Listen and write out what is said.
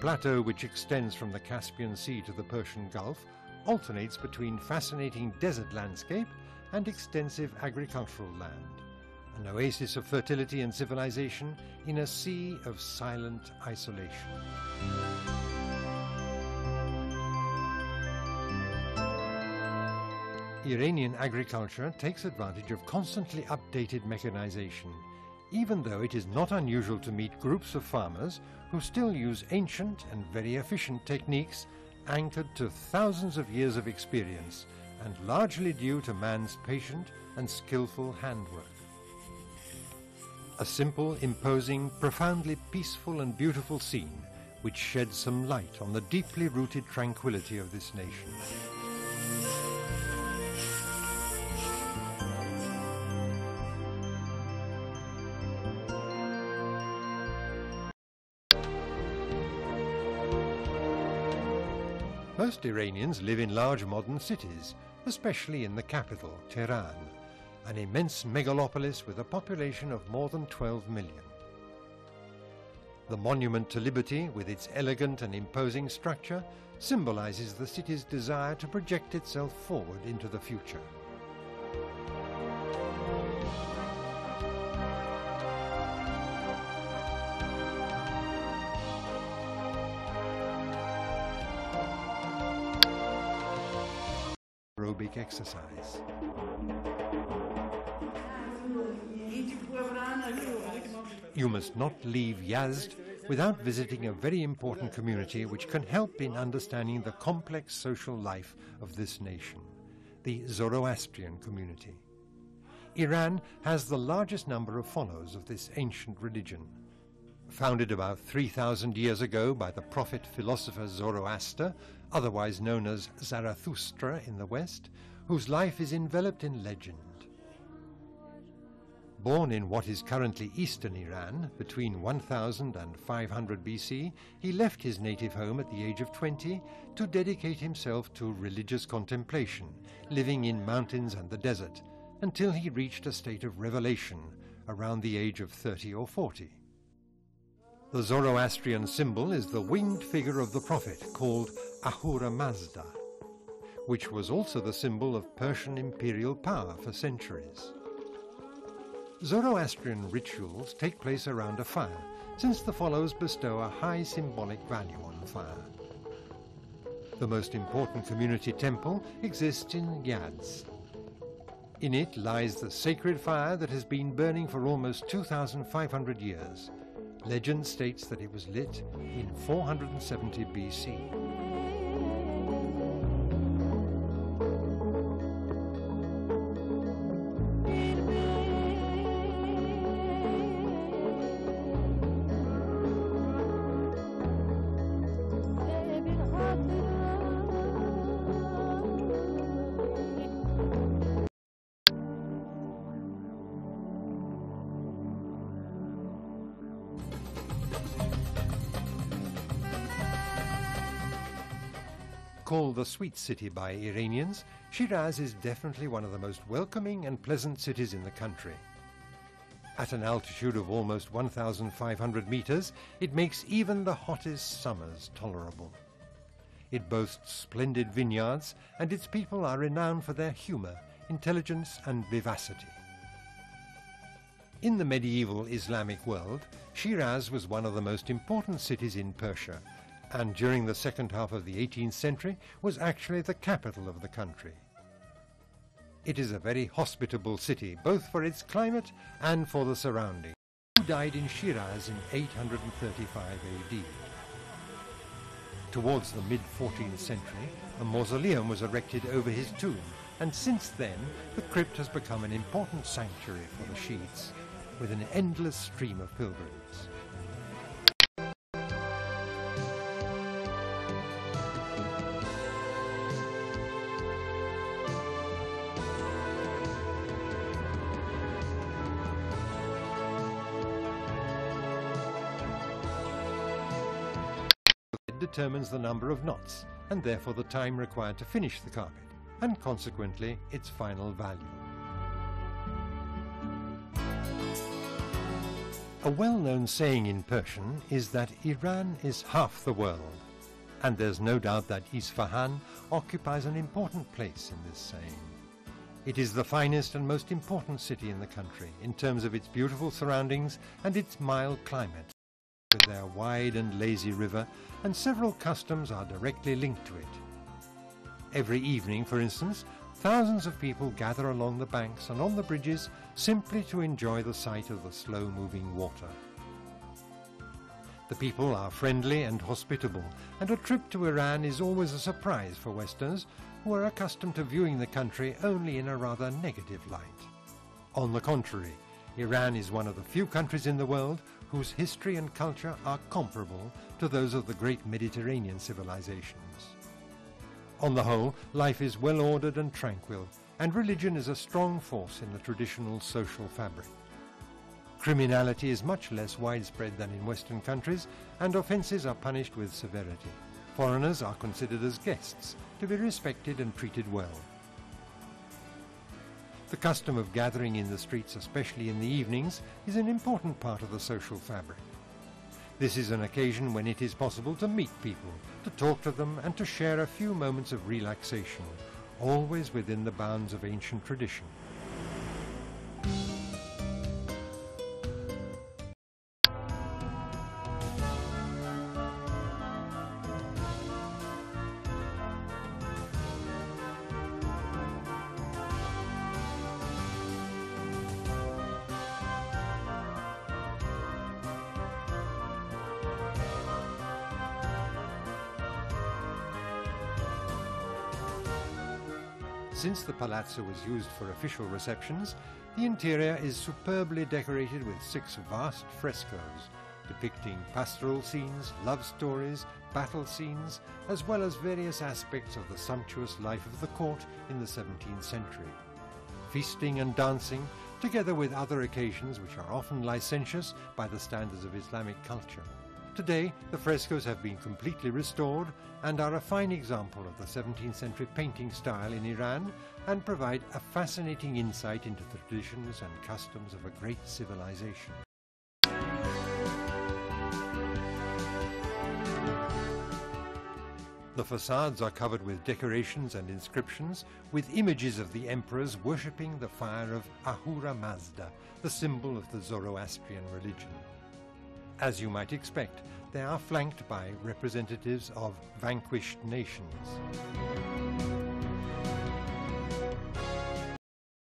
plateau which extends from the Caspian Sea to the Persian Gulf alternates between fascinating desert landscape and extensive agricultural land, an oasis of fertility and civilization in a sea of silent isolation. Iranian agriculture takes advantage of constantly updated mechanization, even though it is not unusual to meet groups of farmers who still use ancient and very efficient techniques anchored to thousands of years of experience and largely due to man's patient and skillful handwork. A simple, imposing, profoundly peaceful and beautiful scene which sheds some light on the deeply rooted tranquility of this nation. Most Iranians live in large modern cities, especially in the capital, Tehran, an immense megalopolis with a population of more than 12 million. The Monument to Liberty, with its elegant and imposing structure, symbolizes the city's desire to project itself forward into the future. Aerobic exercise. You must not leave Yazd without visiting a very important community which can help in understanding the complex social life of this nation, the Zoroastrian community. Iran has the largest number of followers of this ancient religion. Founded about 3,000 years ago by the prophet philosopher Zoroaster, otherwise known as Zarathustra in the West, whose life is enveloped in legend. Born in what is currently eastern Iran, between 1000 and 500 BC, he left his native home at the age of 20 to dedicate himself to religious contemplation, living in mountains and the desert, until he reached a state of revelation around the age of 30 or 40. The Zoroastrian symbol is the winged figure of the prophet called Ahura Mazda, which was also the symbol of Persian imperial power for centuries. Zoroastrian rituals take place around a fire, since the followers bestow a high symbolic value on fire. The most important community temple exists in Yazd. In it lies the sacred fire that has been burning for almost 2,500 years. Legend states that it was lit in 470 BC. Called the Sweet City by Iranians, Shiraz is definitely one of the most welcoming and pleasant cities in the country. At an altitude of almost 1,500 meters, it makes even the hottest summers tolerable. It boasts splendid vineyards, and its people are renowned for their humor, intelligence, and vivacity. In the medieval Islamic world, Shiraz was one of the most important cities in Persia, and during the second half of the 18th century was actually the capital of the country. It is a very hospitable city, both for its climate and for the surroundings. He died in Shiraz in 835 AD. Towards the mid-14th century, a mausoleum was erected over his tomb, and since then the crypt has become an important sanctuary for the Shiites, with an endless stream of pilgrims. Determines the number of knots and therefore the time required to finish the carpet, and consequently its final value. A well-known saying in Persian is that Iran is half the world, and there's no doubt that Isfahan occupies an important place in this saying. It is the finest and most important city in the country in terms of its beautiful surroundings and its mild climate, with their wide and lazy river, and several customs are directly linked to it. Every evening, for instance, thousands of people gather along the banks and on the bridges simply to enjoy the sight of the slow-moving water. The people are friendly and hospitable, and a trip to Iran is always a surprise for Westerners who are accustomed to viewing the country only in a rather negative light. On the contrary, Iran is one of the few countries in the world whose history and culture are comparable to those of the great Mediterranean civilizations. On the whole, life is well ordered and tranquil, and religion is a strong force in the traditional social fabric. Criminality is much less widespread than in Western countries, and offences are punished with severity. Foreigners are considered as guests, to be respected and treated well. The custom of gathering in the streets, especially in the evenings, is an important part of the social fabric. This is an occasion when it is possible to meet people, to talk to them, and to share a few moments of relaxation, always within the bounds of ancient tradition. Since the palazzo was used for official receptions, the interior is superbly decorated with 6 vast frescoes depicting pastoral scenes, love stories, battle scenes, as well as various aspects of the sumptuous life of the court in the 17th century. Feasting and dancing, together with other occasions which are often licentious by the standards of Islamic culture. Today, the frescoes have been completely restored and are a fine example of the 17th century painting style in Iran, and provide a fascinating insight into the traditions and customs of a great civilization. The facades are covered with decorations and inscriptions, with images of the emperors worshipping the fire of Ahura Mazda, the symbol of the Zoroastrian religion. As you might expect, they are flanked by representatives of vanquished nations.